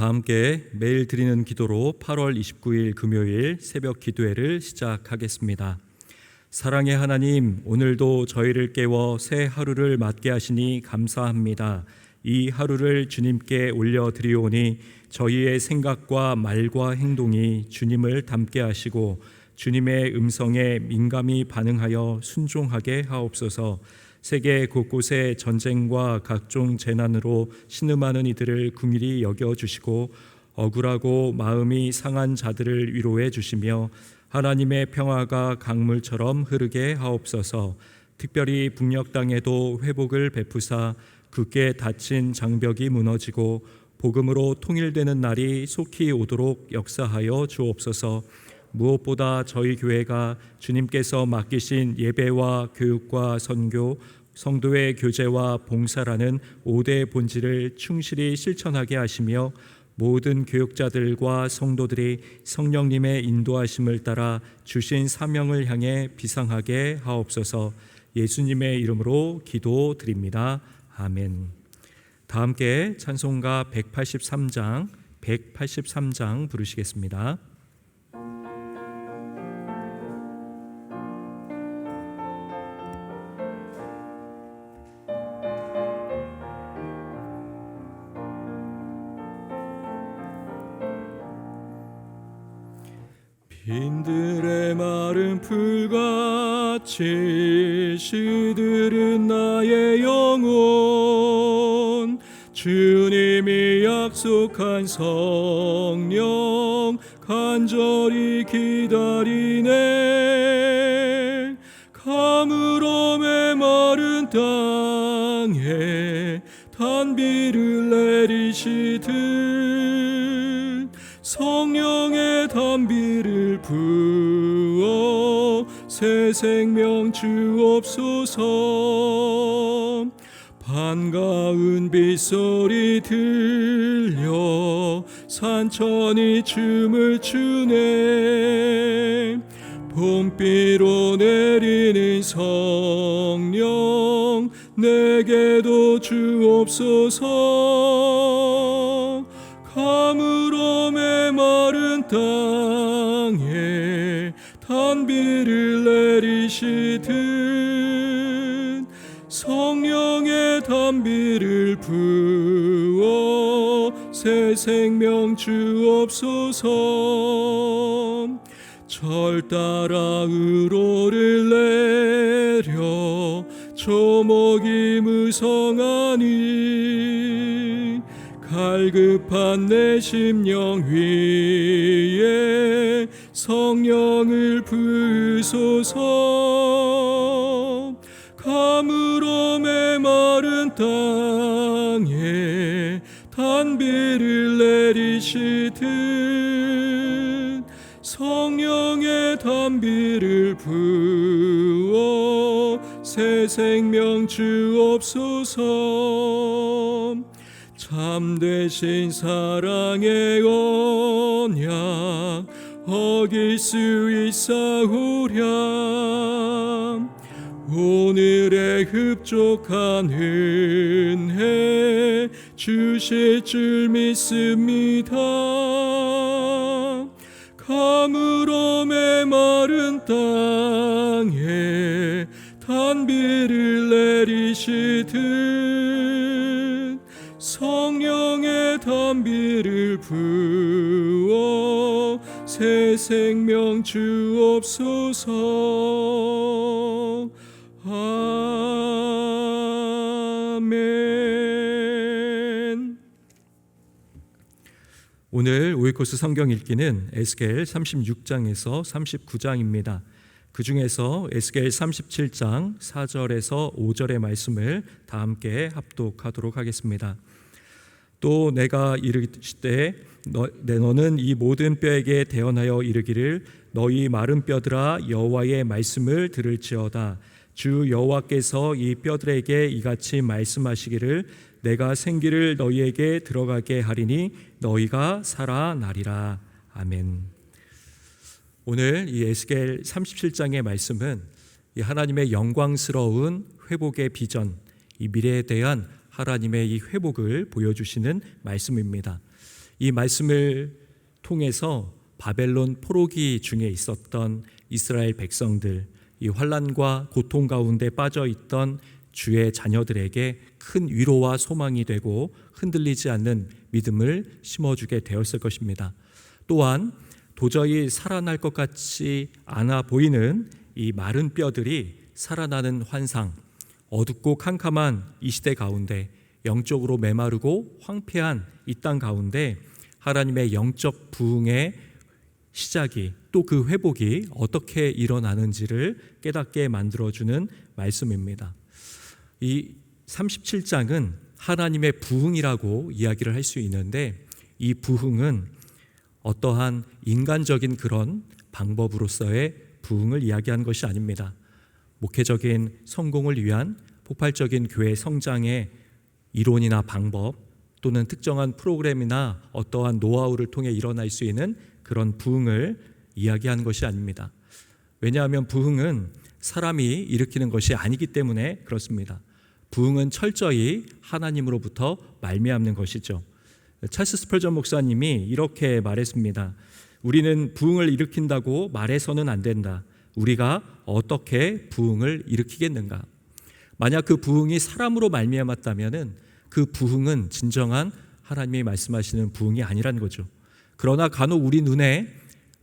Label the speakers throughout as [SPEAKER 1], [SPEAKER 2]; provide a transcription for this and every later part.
[SPEAKER 1] 다 함께 매일 드리는 기도로 8월 29일 금요일 새벽 기도회를 시작하겠습니다. 사랑의 하나님, 오늘도 저희를 깨워 새 하루를 맞게 하시니 감사합니다. 이 하루를 주님께 올려드리오니 저희의 생각과 말과 행동이 주님을 닮게 하시고 주님의 음성에 민감히 반응하여 순종하게 하옵소서. 세계 곳곳에 전쟁과 각종 재난으로 신음하는 이들을 긍휼히 여겨주시고 억울하고 마음이 상한 자들을 위로해 주시며 하나님의 평화가 강물처럼 흐르게 하옵소서. 특별히 북녘 땅에도 회복을 베푸사 굳게 닫힌 장벽이 무너지고 복음으로 통일되는 날이 속히 오도록 역사하여 주옵소서. 무엇보다 저희 교회가 주님께서 맡기신 예배와 교육과 선교, 성도의 교제와 봉사라는 5대 본질을 충실히 실천하게 하시며 모든 교육자들과 성도들이 성령님의 인도하심을 따라 주신 사명을 향해 비상하게 하옵소서. 예수님의 이름으로 기도드립니다. 아멘. 다 함께 찬송가 183장 부르시겠습니다.
[SPEAKER 2] 빈들의 마른 풀같이 시들은 나의 영혼, 주님이 약속한 성령 간절히 기다리네. 가물어 메마른 땅에 단비를 내리시듯 성령의 단비를 부어 새 생명 주옵소서. 반가운 빗소리 들려 산천이 춤을 추네. 봄비로 내리는 성령 내게도 주옵소서. 가물어 메마른 땅에 단비를 내리시듯 성령의 단비를 부어 새 생명 주옵소서. 절 따라 우로를 내려 조목이 무성하니 갈급한 내 심령 위에 성령을 부으소서. 가물어 메마른 땅에 단비를 내리시듯 성령의 단비를 부어 새 생명 주옵소서. 참되신 사랑의 언약 어길 수 있사오랴. 오늘의 흡족한 은혜 주실 줄 믿습니다. 가물어 메마른 땅에 단비를 내리시듯 성령의 단비를 부어 새 생명 주옵소서. 아멘.
[SPEAKER 1] 오늘 오이코스 성경 읽기는 에스겔 36장에서 39장입니다. 그 중에서 에스겔 37장 4절에서 5절의 말씀을 다 함께 합독하도록 하겠습니다. 또 내가 이르시되 너는 이 모든 뼈에게 대언하여 이르기를 너희 마른 뼈들아 여호와의 말씀을 들을지어다. 주 여호와께서 이 뼈들에게 이같이 말씀하시기를 내가 생기를 너희에게 들어가게 하리니 너희가 살아나리라. 아멘. 오늘 이 에스겔 37장의 말씀은 이 하나님의 영광스러운 회복의 비전, 이 미래에 대한 하나님의 이 회복을 보여주시는 말씀입니다. 이 말씀을 통해서 바벨론 포로기 중에 있었던 이스라엘 백성들, 이 환난과 고통 가운데 빠져 있던 주의 자녀들에게 큰 위로와 소망이 되고 흔들리지 않는 믿음을 심어주게 되었을 것입니다. 또한 도저히 살아날 것 같지 않아 보이는 이 마른 뼈들이 살아나는 환상, 어둡고 캄캄한 이 시대 가운데 영적으로 메마르고 황폐한 이 땅 가운데 하나님의 영적 부흥의 시작이, 또 그 회복이 어떻게 일어나는지를 깨닫게 만들어주는 말씀입니다. 이 37장은 하나님의 부흥이라고 이야기를 할 수 있는데, 이 부흥은 어떠한 인간적인 그런 방법으로서의 부흥을 이야기한 것이 아닙니다. 목회적인 성공을 위한 폭발적인 교회 성장의 이론이나 방법, 또는 특정한 프로그램이나 어떠한 노하우를 통해 일어날 수 있는 그런 부흥을 이야기한 것이 아닙니다. 왜냐하면 부흥은 사람이 일으키는 것이 아니기 때문에 그렇습니다. 부흥은 철저히 하나님으로부터 말미암는 것이죠. 찰스 스펄전 목사님이 이렇게 말했습니다. 우리는 부흥을 일으킨다고 말해서는 안 된다. 우리가 어떻게 부흥을 일으키겠는가? 만약 그 부흥이 사람으로 말미암았다면은 그 부흥은 진정한 하나님이 말씀하시는 부흥이 아니라는 거죠. 그러나 간혹 우리 눈에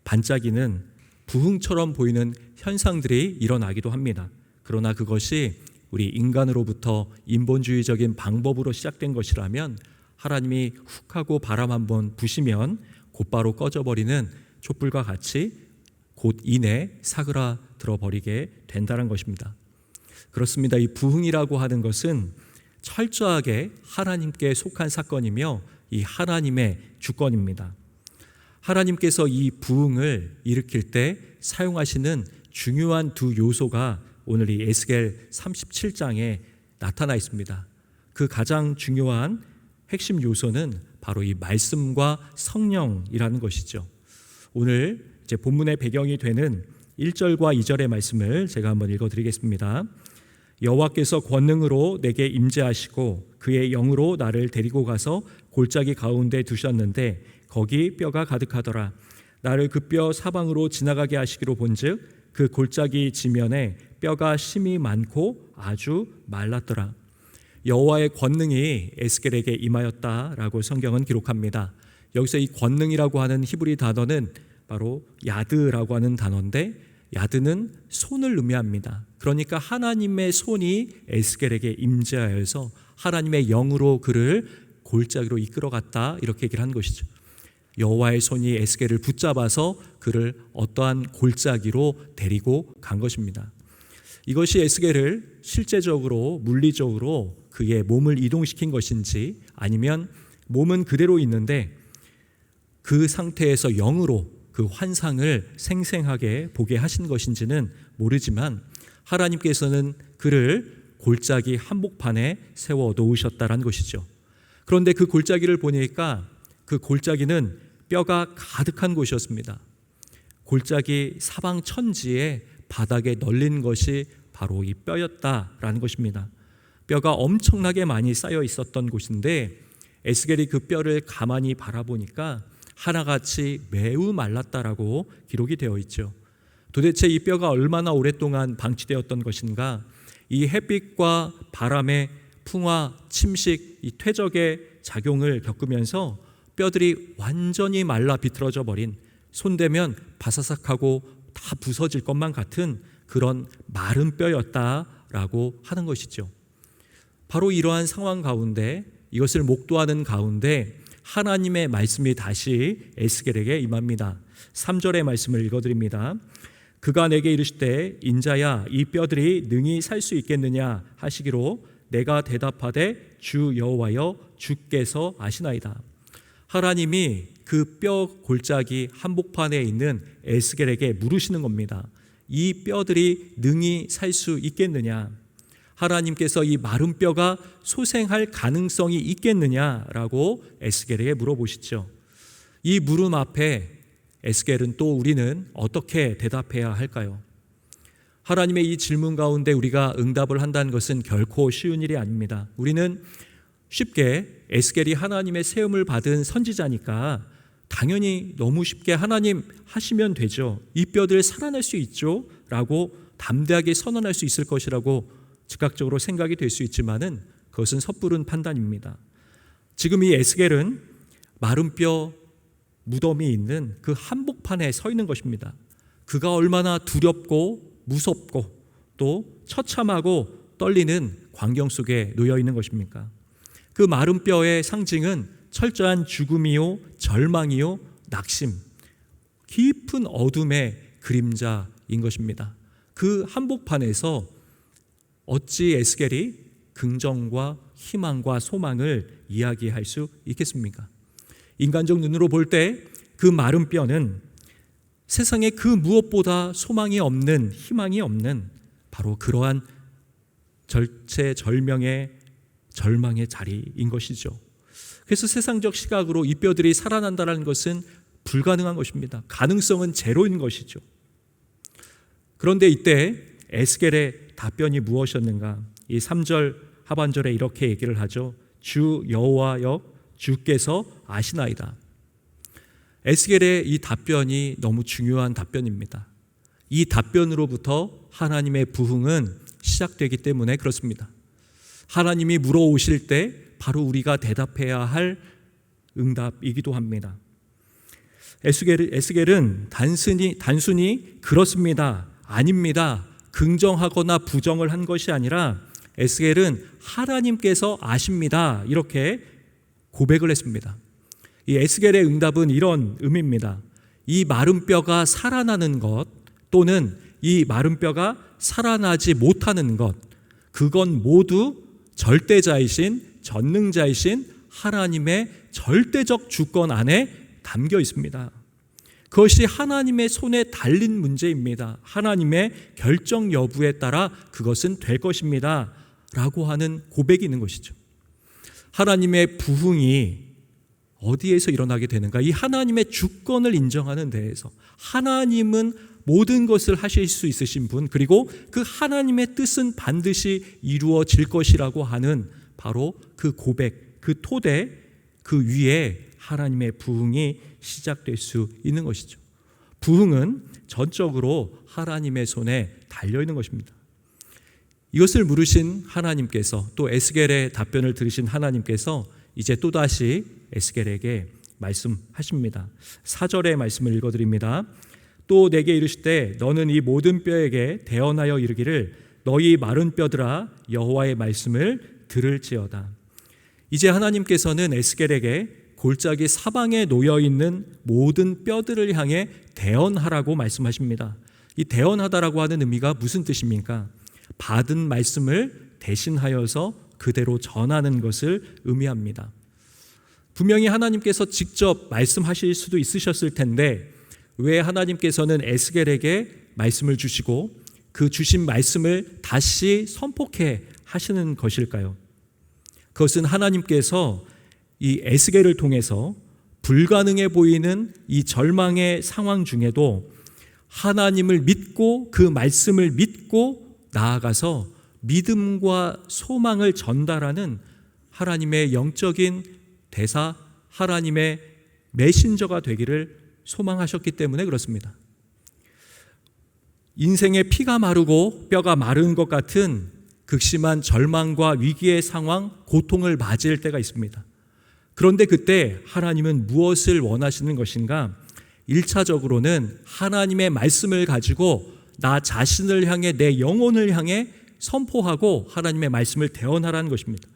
[SPEAKER 1] 반짝이는 부흥처럼 보이는 현상들이 일어나기도 합니다. 그러나 그것이 우리 인간으로부터 인본주의적인 방법으로 시작된 것이라면 하나님이 훅 하고 바람 한번 부시면 곧바로 꺼져버리는 촛불과 같이 곧 이내 사그라들어 버리게 된다는 것입니다. 그렇습니다. 이 부흥이라고 하는 것은 철저하게 하나님께 속한 사건이며 이 하나님의 주권입니다. 하나님께서 이 부흥을 일으킬 때 사용하시는 중요한 두 요소가 오늘 이 에스겔 37장에 나타나 있습니다. 그 가장 중요한 핵심 요소는 바로 이 말씀과 성령이라는 것이죠. 오늘 이제 본문의 배경이 되는 1절과 2절의 말씀을 제가 한번 읽어드리겠습니다. 여호와께서 권능으로 내게 임재하시고 그의 영으로 나를 데리고 가서 골짜기 가운데 두셨는데 거기 뼈가 가득하더라. 나를 그 뼈 사방으로 지나가게 하시기로 본즉 그 골짜기 지면에 뼈가 심이 많고 아주 말랐더라. 여호와의 권능이 에스겔에게 임하였다라고 성경은 기록합니다. 여기서 이 권능이라고 하는 히브리 단어는 바로 야드라고 하는 단어인데, 야드는 손을 의미합니다. 그러니까 하나님의 손이 에스겔에게 임재하여서 하나님의 영으로 그를 골짜기로 이끌어갔다, 이렇게 얘기를 한 것이죠. 여호와의 손이 에스겔을 붙잡아서 그를 어떠한 골짜기로 데리고 간 것입니다. 이것이 에스겔을 실제적으로 물리적으로 그의 몸을 이동시킨 것인지, 아니면 몸은 그대로 있는데 그 상태에서 영으로 그 환상을 생생하게 보게 하신 것인지는 모르지만 하나님께서는 그를 골짜기 한복판에 세워 놓으셨다라는 것이죠. 그런데 그 골짜기를 보니까 그 골짜기는 뼈가 가득한 곳이었습니다. 골짜기 사방 천지에 바닥에 널린 것이 바로 이 뼈였다라는 것입니다. 뼈가 엄청나게 많이 쌓여 있었던 곳인데 에스겔이 그 뼈를 가만히 바라보니까 하나같이 매우 말랐다라고 기록이 되어 있죠. 도대체 이 뼈가 얼마나 오랫동안 방치되었던 것인가? 이 햇빛과 바람의 풍화, 침식, 이 퇴적의 작용을 겪으면서 뼈들이 완전히 말라 비틀어져 버린, 손대면 바사삭하고 다 부서질 것만 같은 그런 마른 뼈였다라고 하는 것이죠. 바로 이러한 상황 가운데, 이것을 목도하는 가운데 하나님의 말씀이 다시 에스겔에게 임합니다. 3절의 말씀을 읽어드립니다. 그가 내게 이르시되 인자야 이 뼈들이 능히 살 수 있겠느냐 하시기로 내가 대답하되 주 여호와여 주께서 아시나이다. 하나님이 그 뼈 골짜기 한복판에 있는 에스겔에게 물으시는 겁니다. 이 뼈들이 능히 살 수 있겠느냐? 하나님께서 이 마른 뼈가 소생할 가능성이 있겠느냐라고 에스겔에게 물어보시죠. 이 물음 앞에 에스겔은 또 우리는 어떻게 대답해야 할까요? 하나님의 이 질문 가운데 우리가 응답을 한다는 것은 결코 쉬운 일이 아닙니다. 우리는 쉽게 에스겔이 하나님의 세움을 받은 선지자니까 당연히 너무 쉽게 하나님 하시면 되죠. 이 뼈들 살아날 수 있죠. 라고 담대하게 선언할 수 있을 것이라고 즉각적으로 생각이 될 수 있지만은 그것은 섣부른 판단입니다. 지금 이 에스겔은 마른 뼈 무덤이 있는 그 한복판에 서 있는 것입니다. 그가 얼마나 두렵고 무섭고 또 처참하고 떨리는 광경 속에 놓여 있는 것입니까? 그 마른 뼈의 상징은 철저한 죽음이요, 절망이요, 낙심, 깊은 어둠의 그림자인 것입니다. 그 한복판에서 어찌 에스겔이 긍정과 희망과 소망을 이야기할 수 있겠습니까? 인간적 눈으로 볼 때 그 마른 뼈는 세상에 그 무엇보다 소망이 없는, 희망이 없는 바로 그러한 절체절명의 절망의 자리인 것이죠. 그래서 세상적 시각으로 이 뼈들이 살아난다는 것은 불가능한 것입니다. 가능성은 제로인 것이죠. 그런데 이때 에스겔의 답변이 무엇이었는가? 이 3절 하반절에 이렇게 얘기를 하죠. 주 여호와여 주께서 아시나이다. 에스겔의 이 답변이 너무 중요한 답변입니다. 이 답변으로부터 하나님의 부흥은 시작되기 때문에 그렇습니다. 하나님이 물어오실 때 바로 우리가 대답해야 할 응답이기도 합니다. 에스겔은 단순히 그렇습니다, 아닙니다, 긍정하거나 부정을 한 것이 아니라 에스겔은 하나님께서 아십니다 이렇게 고백을 했습니다. 이 에스겔의 응답은 이런 의미입니다. 이 마른 뼈가 살아나는 것 또는 이 마른 뼈가 살아나지 못하는 것, 그건 모두 절대자이신 전능자이신 하나님의 절대적 주권 안에 담겨 있습니다. 그것이 하나님의 손에 달린 문제입니다. 하나님의 결정 여부에 따라 그것은 될 것입니다 라고 하는 고백이 있는 것이죠. 하나님의 부흥이 어디에서 일어나게 되는가? 이 하나님의 주권을 인정하는 데에서. 하나님은 모든 것을 하실 수 있으신 분, 그리고 그 하나님의 뜻은 반드시 이루어질 것이라고 하는 바로 그 고백, 그 토대, 그 위에 하나님의 부흥이 시작될 수 있는 것이죠. 부흥은 전적으로 하나님의 손에 달려있는 것입니다. 이것을 물으신 하나님께서, 또 에스겔의 답변을 들으신 하나님께서 이제 또다시 에스겔에게 말씀하십니다. 4절의 말씀을 읽어드립니다. 또 내게 이르시되 너는 이 모든 뼈에게 대언하여 이르기를 너희 마른 뼈들아 여호와의 말씀을 들을지어다. 이제 하나님께서는 에스겔에게 골짜기 사방에 놓여있는 모든 뼈들을 향해 대언하라고 말씀하십니다. 이 대언하다라고 하는 의미가 무슨 뜻입니까? 받은 말씀을 대신하여서 그대로 전하는 것을 의미합니다. 분명히 하나님께서 직접 말씀하실 수도 있으셨을 텐데 왜 하나님께서는 에스겔에게 말씀을 주시고 그 주신 말씀을 다시 선포케 하시는 것일까요? 그것은 하나님께서 이 에스겔을 통해서 불가능해 보이는 이 절망의 상황 중에도 하나님을 믿고 그 말씀을 믿고 나아가서 믿음과 소망을 전달하는 하나님의 영적인 대사, 하나님의 메신저가 되기를 소망하셨기 때문에 그렇습니다. 인생의 피가 마르고 뼈가 마른 것 같은 극심한 절망과 위기의 상황, 고통을 맞이할 때가 있습니다. 그런데 그때 하나님은 무엇을 원하시는 것인가? 1차적으로는 하나님의 말씀을 가지고 나 자신을 향해, 내 영혼을 향해 선포하고 하나님의 말씀을 대언하라는 것입니다.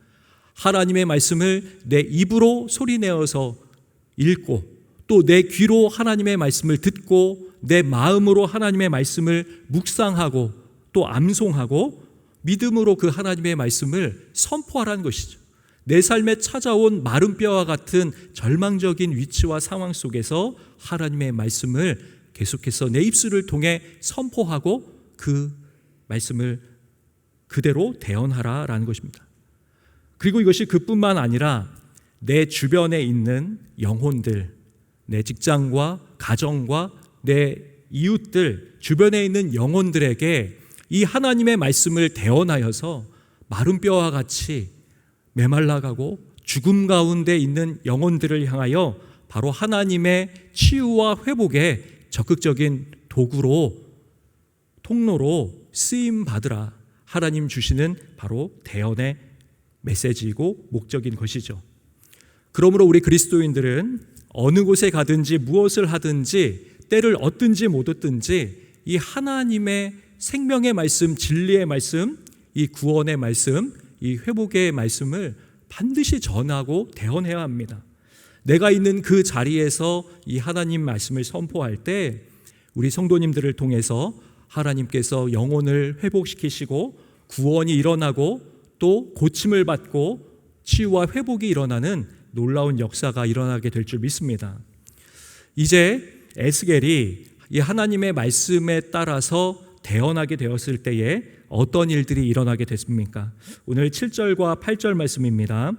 [SPEAKER 1] 하나님의 말씀을 내 입으로 소리내어서 읽고 또 내 귀로 하나님의 말씀을 듣고 내 마음으로 하나님의 말씀을 묵상하고 또 암송하고 믿음으로 그 하나님의 말씀을 선포하라는 것이죠. 내 삶에 찾아온 마른 뼈와 같은 절망적인 위치와 상황 속에서 하나님의 말씀을 계속해서 내 입술을 통해 선포하고 그 말씀을 그대로 대언하라라는 것입니다. 그리고 이것이 그뿐만 아니라 내 주변에 있는 영혼들, 내 직장과 가정과 내 이웃들, 주변에 있는 영혼들에게 이 하나님의 말씀을 대언하여서 마른 뼈와 같이 메말라가고 죽음 가운데 있는 영혼들을 향하여 바로 하나님의 치유와 회복의 적극적인 도구로, 통로로 쓰임 받으라. 하나님 주시는 바로 대언의 메시지이고 목적인 것이죠. 그러므로 우리 그리스도인들은 어느 곳에 가든지 무엇을 하든지 때를 얻든지 못 얻든지 이 하나님의 생명의 말씀, 진리의 말씀, 이 구원의 말씀, 이 회복의 말씀을 반드시 전하고 대언해야 합니다. 내가 있는 그 자리에서 이 하나님 말씀을 선포할 때 우리 성도님들을 통해서 하나님께서 영혼을 회복시키시고 구원이 일어나고 또 고침을 받고 치유와 회복이 일어나는 놀라운 역사가 일어나게 될 줄 믿습니다. 이제 에스겔이 이 하나님의 말씀에 따라서 대언하게 되었을 때에 어떤 일들이 일어나게 됐습니까? 오늘 7절과 8절 말씀입니다.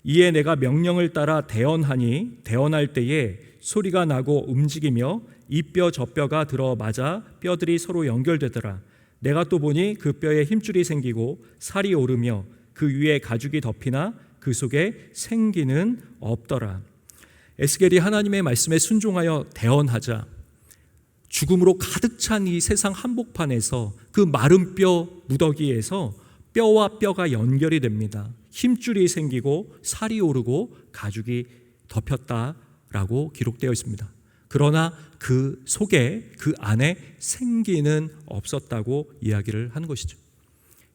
[SPEAKER 1] 이에 내가 명령을 따라 대언하니 대언할 때에 소리가 나고 움직이며 이 뼈 저 뼈가 들어맞아 뼈들이 서로 연결되더라. 내가 또 보니 그 뼈에 힘줄이 생기고 살이 오르며 그 위에 가죽이 덮이나 그 속에 생기는 없더라. 에스겔이 하나님의 말씀에 순종하여 대언하자 죽음으로 가득 찬 이 세상 한복판에서 그 마른 뼈 무더기에서 뼈와 뼈가 연결이 됩니다. 힘줄이 생기고 살이 오르고 가죽이 덮였다라고 기록되어 있습니다. 그러나 그 속에, 그 안에 생기는 없었다고 이야기를 하는 것이죠.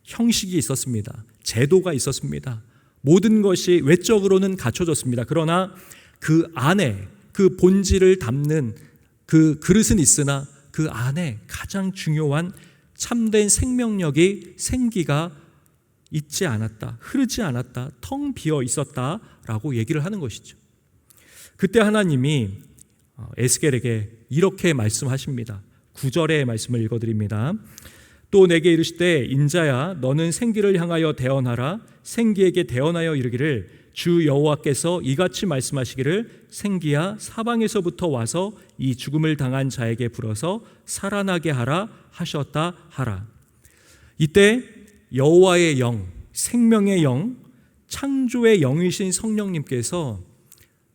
[SPEAKER 1] 형식이 있었습니다. 제도가 있었습니다. 모든 것이 외적으로는 갖춰졌습니다. 그러나 그 안에 그 본질을 담는 그 그릇은 있으나 그 안에 가장 중요한 참된 생명력이, 생기가 있지 않았다, 흐르지 않았다, 텅 비어 있었다라고 얘기를 하는 것이죠. 그때 하나님이 에스겔에게 이렇게 말씀하십니다. 9절의 말씀을 읽어드립니다. 또 내게 이르시되 인자야 너는 생기를 향하여 대언하라. 생기에게 대언하여 이르기를 주 여호와께서 이같이 말씀하시기를 생기야 사방에서부터 와서 이 죽음을 당한 자에게 불어서 살아나게 하라 하셨다 하라. 이때 여호와의 영, 생명의 영, 창조의 영이신 성령님께서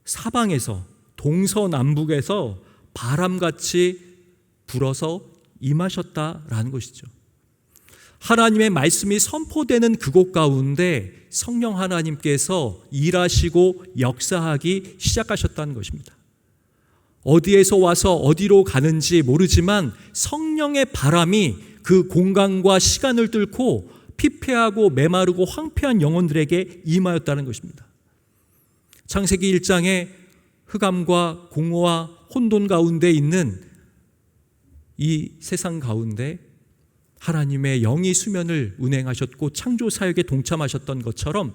[SPEAKER 1] 사방에서, 동서남북에서 바람같이 불어서 임하셨다라는 것이죠. 하나님의 말씀이 선포되는 그곳 가운데 성령 하나님께서 일하시고 역사하기 시작하셨다는 것입니다. 어디에서 와서 어디로 가는지 모르지만 성령의 바람이 그 공간과 시간을 뚫고 피폐하고 메마르고 황폐한 영혼들에게 임하였다는 것입니다. 창세기 1장에 흑암과 공허와 혼돈 가운데 있는 이 세상 가운데 하나님의 영이 수면을 운행하셨고 창조 사역에 동참하셨던 것처럼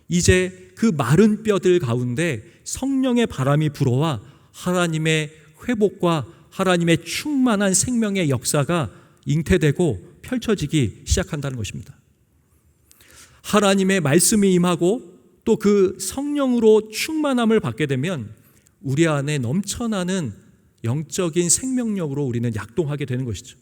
[SPEAKER 1] 이제 그 마른 뼈들 가운데 성령의 바람이 불어와 하나님의 회복과 하나님의 충만한 생명의 역사가 잉태되고 펼쳐지기 시작한다는 것입니다. 하나님의 말씀이 임하고 또 그 성령으로 충만함을 받게 되면 우리 안에 넘쳐나는 영적인 생명력으로 우리는 약동하게 되는 것이죠.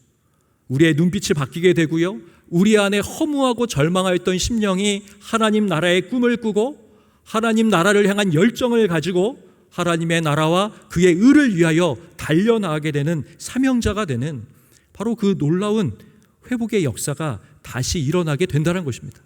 [SPEAKER 1] 우리의 눈빛이 바뀌게 되고요, 우리 안에 허무하고 절망하였던 심령이 하나님 나라의 꿈을 꾸고 하나님 나라를 향한 열정을 가지고 하나님의 나라와 그의 의를 위하여 달려나가게 되는 사명자가 되는 바로 그 놀라운 회복의 역사가 다시 일어나게 된다는 것입니다.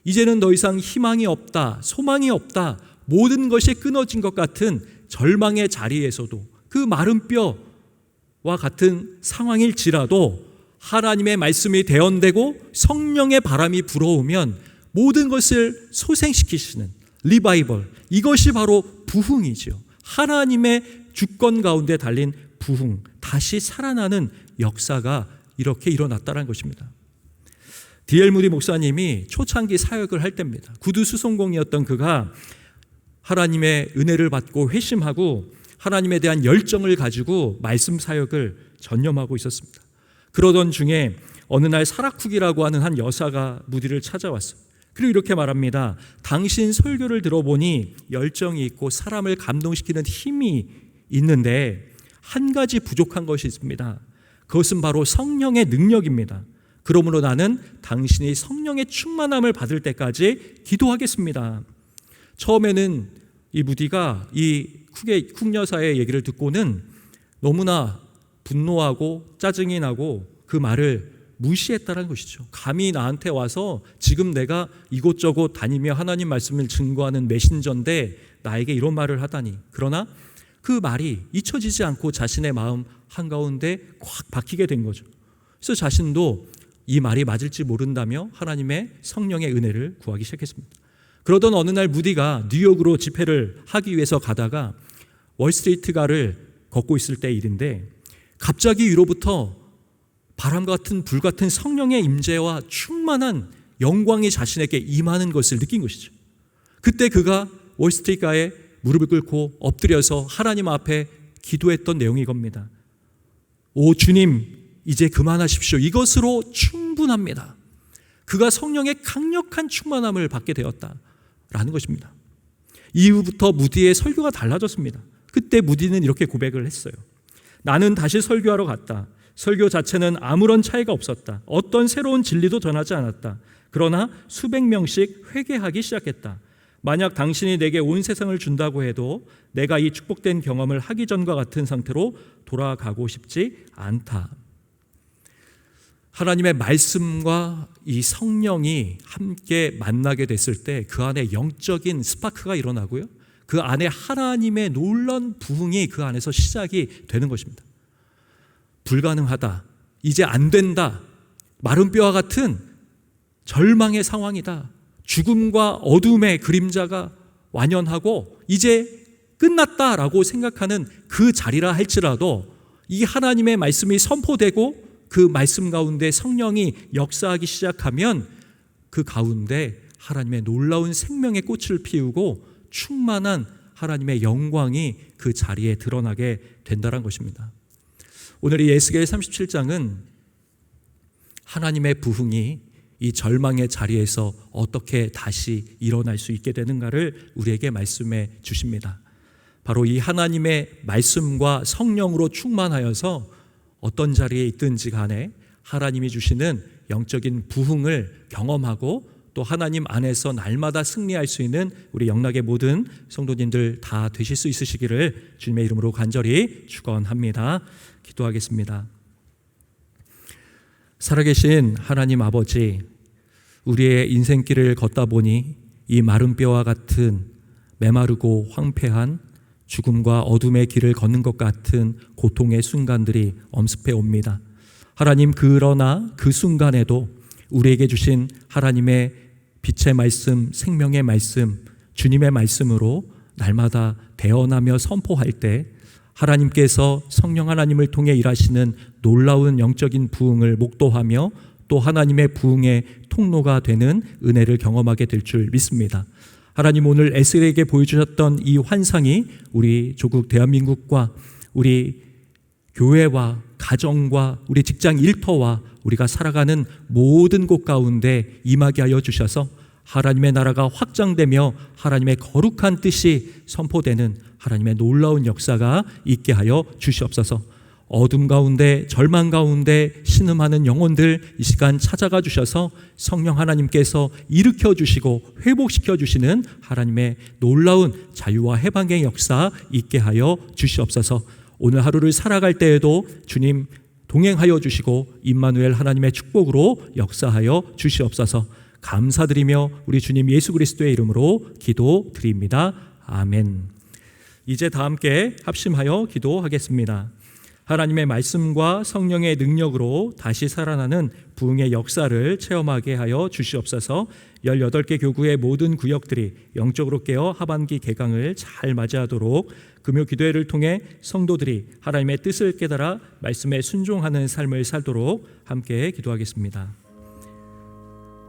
[SPEAKER 1] 이제는 더 이상 희망이 없다, 소망이 없다, 모든 것이 끊어진 것 같은 절망의 자리에서도 그 마른 뼈와 같은 상황일지라도 하나님의 말씀이 대언되고 성령의 바람이 불어오면 모든 것을 소생시키시는 리바이벌, 이것이 바로 부흥이죠. 하나님의 주권 가운데 달린 부흥, 다시 살아나는 역사가 이렇게 일어났다는 것입니다. D.L. 무디 목사님이 초창기 사역을 할 때입니다. 구두 수송공이었던 그가 하나님의 은혜를 받고 회심하고 하나님에 대한 열정을 가지고 말씀 사역을 전념하고 있었습니다. 그러던 중에 어느 날 사라쿡이라고 하는 한 여사가 무디를 찾아왔어요. 그리고 이렇게 말합니다. 당신 설교를 들어보니 열정이 있고 사람을 감동시키는 힘이 있는데 한 가지 부족한 것이 있습니다. 그것은 바로 성령의 능력입니다. 그러므로 나는 당신이 성령의 충만함을 받을 때까지 기도하겠습니다. 처음에는 이 무디가 이 쿡 여사의 얘기를 듣고는 너무나 분노하고 짜증이 나고 그 말을 무시했다는 것이죠. 감히 나한테 와서 지금 내가 이곳저곳 다니며 하나님 말씀을 증거하는 메신저인데 나에게 이런 말을 하다니. 그러나 그 말이 잊혀지지 않고 자신의 마음 한가운데 꽉 박히게 된 거죠. 그래서 자신도 이 말이 맞을지 모른다며 하나님의 성령의 은혜를 구하기 시작했습니다. 그러던 어느 날 무디가 뉴욕으로 집회를 하기 위해서 가다가 월스트리트가를 걷고 있을 때 일인데 갑자기 위로부터 바람 같은 불 같은 성령의 임재와 충만한 영광이 자신에게 임하는 것을 느낀 것이죠. 그때 그가 월스트리트가에 무릎을 꿇고 엎드려서 하나님 앞에 기도했던 내용이 겁니다. 오 주님, 이제 그만하십시오. 이것으로 충분합니다. 그가 성령의 강력한 충만함을 받게 되었다라는 것입니다. 이후부터 무디의 설교가 달라졌습니다. 그때 무디는 이렇게 고백을 했어요. 나는 다시 설교하러 갔다. 설교 자체는 아무런 차이가 없었다. 어떤 새로운 진리도 전하지 않았다. 그러나 수백 명씩 회개하기 시작했다. 만약 당신이 내게 온 세상을 준다고 해도 내가 이 축복된 경험을 하기 전과 같은 상태로 돌아가고 싶지 않다. 하나님의 말씀과 이 성령이 함께 만나게 됐을 때 그 안에 영적인 스파크가 일어나고요. 그 안에 하나님의 놀라운 부흥이 그 안에서 시작이 되는 것입니다. 불가능하다. 이제 안 된다. 마른 뼈와 같은 절망의 상황이다. 죽음과 어둠의 그림자가 완연하고 이제 끝났다라고 생각하는 그 자리라 할지라도 이 하나님의 말씀이 선포되고 그 말씀 가운데 성령이 역사하기 시작하면 그 가운데 하나님의 놀라운 생명의 꽃을 피우고 충만한 하나님의 영광이 그 자리에 드러나게 된다는 것입니다. 오늘 이 에스겔 37장은 하나님의 부흥이 이 절망의 자리에서 어떻게 다시 일어날 수 있게 되는가를 우리에게 말씀해 주십니다. 바로 이 하나님의 말씀과 성령으로 충만하여서 어떤 자리에 있든지 간에 하나님이 주시는 영적인 부흥을 경험하고 또 하나님 안에서 날마다 승리할 수 있는 우리 영락의 모든 성도님들 다 되실 수 있으시기를 주님의 이름으로 간절히 축원합니다. 기도하겠습니다. 살아계신 하나님 아버지, 우리의 인생길을 걷다 보니 이 마른 뼈와 같은 메마르고 황폐한 죽음과 어둠의 길을 걷는 것 같은 고통의 순간들이 엄습해 옵니다. 하나님, 그러나 그 순간에도 우리에게 주신 하나님의 빛의 말씀, 생명의 말씀, 주님의 말씀으로 날마다 대언하며 선포할 때 하나님께서 성령 하나님을 통해 일하시는 놀라운 영적인 부흥을 목도하며 또 하나님의 부흥의 통로가 되는 은혜를 경험하게 될 줄 믿습니다. 하나님, 오늘 에스겔에게 보여주셨던 이 환상이 우리 조국 대한민국과 우리 교회와 가정과 우리 직장 일터와 우리가 살아가는 모든 곳 가운데 임하게 하여 주셔서 하나님의 나라가 확장되며 하나님의 거룩한 뜻이 선포되는 하나님의 놀라운 역사가 있게 하여 주시옵소서. 어둠 가운데 절망 가운데 신음하는 영혼들 이 시간 찾아가 주셔서 성령 하나님께서 일으켜 주시고 회복시켜 주시는 하나님의 놀라운 자유와 해방의 역사 있게 하여 주시옵소서. 오늘 하루를 살아갈 때에도 주님 동행하여 주시고 임마누엘 하나님의 축복으로 역사하여 주시옵소서. 감사드리며 우리 주님 예수 그리스도의 이름으로 기도드립니다. 아멘. 이제 다 함께 합심하여 기도하겠습니다. 하나님의 말씀과 성령의 능력으로 다시 살아나는 부흥의 역사를 체험하게 하여 주시옵소서. 18개 교구의 모든 구역들이 영적으로 깨어 하반기 개강을 잘 맞이하도록 금요 기도회를 통해 성도들이 하나님의 뜻을 깨달아 말씀에 순종하는 삶을 살도록 함께 기도하겠습니다.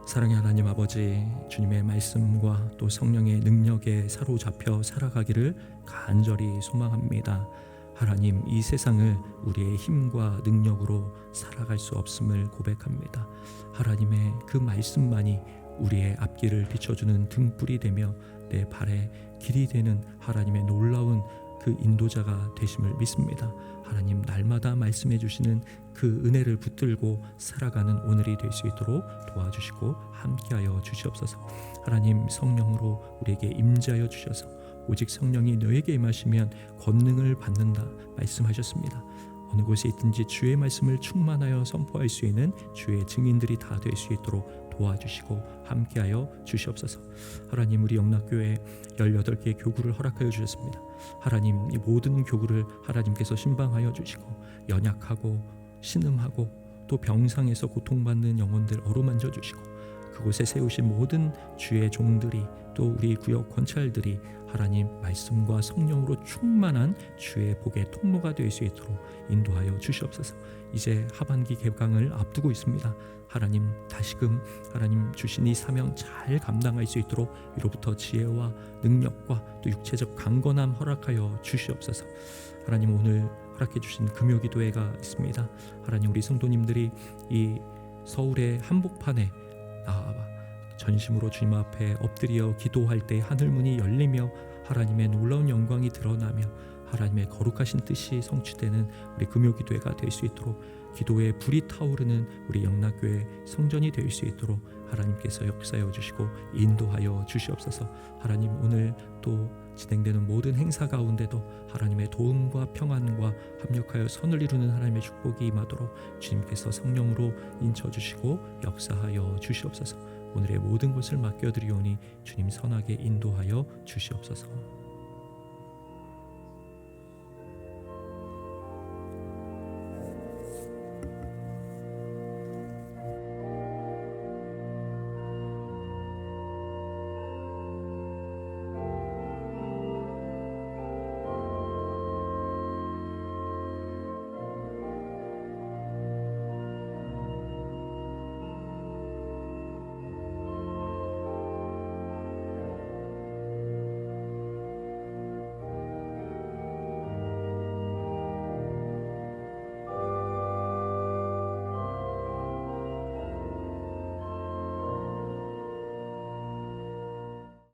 [SPEAKER 1] 사랑의 하나님 아버지, 주님의 말씀과 또 성령의 능력에 사로잡혀 살아가기를 간절히 소망합니다. 하나님, 이 세상을 우리의 힘과 능력으로 살아갈 수 없음을 고백합니다. 하나님의 그 말씀만이 우리의 앞길을 비춰주는 등불이 되며 내 발에 길이 되는 하나님의 놀라운 그 인도자가 되심을 믿습니다. 하나님, 날마다 말씀해 주시는 그 은혜를 붙들고 살아가는 오늘이 될 수 있도록 도와주시고 함께하여 주시옵소서. 하나님, 성령으로 우리에게 임재하여 주셔서 오직 성령이 너에게 임하시면 권능을 받는다 말씀하셨습니다. 어느 곳에 있든지 주의 말씀을 충만하여 선포할 수 있는 주의 증인들이 다 될 수 있도록 도와주시고 함께하여 주시옵소서. 하나님, 우리 영락교회 18개의 교구를 허락하여 주셨습니다. 하나님, 이 모든 교구를 하나님께서 신방하여 주시고 연약하고 신음하고 또 병상에서 고통받는 영혼들 어루만져 주시고 그곳에 세우신 모든 주의 종들이 또 우리 구역 권찰들이 하나님 말씀과 성령으로 충만한 주의 복의 통로가 될 수 있도록 인도하여 주시옵소서. 이제 하반기 개강을 앞두고 있습니다. 하나님, 다시금 하나님 주신 이 사명 잘 감당할 수 있도록 위로부터 지혜와 능력과 또 육체적 강건함 허락하여 주시옵소서. 하나님, 오늘 허락해 주신 금요기도회가 있습니다. 하나님, 우리 성도님들이 이 서울의 한복판에 전심으로 주님 앞에 엎드려 기도할 때 하늘문이 열리며 하나님의 놀라운 영광이 드러나며 하나님의 거룩하신 뜻이 성취되는 우리 금요기도회가 될 수 있도록 기도의 불이 타오르는 우리 영락교회 성전이 될 수 있도록 하나님께서 역사하여 주시고 인도하여 주시옵소서. 하나님, 오늘 또 진행되는 모든 행사 가운데도 하나님의 도움과 평안과 합력하여 선을 이루는 하나님의 축복이 임하도록 주님께서 성령으로 인쳐주시고 역사하여 주시옵소서. 오늘의 모든 것을 맡겨드리오니 주님 선하게 인도하여 주시옵소서.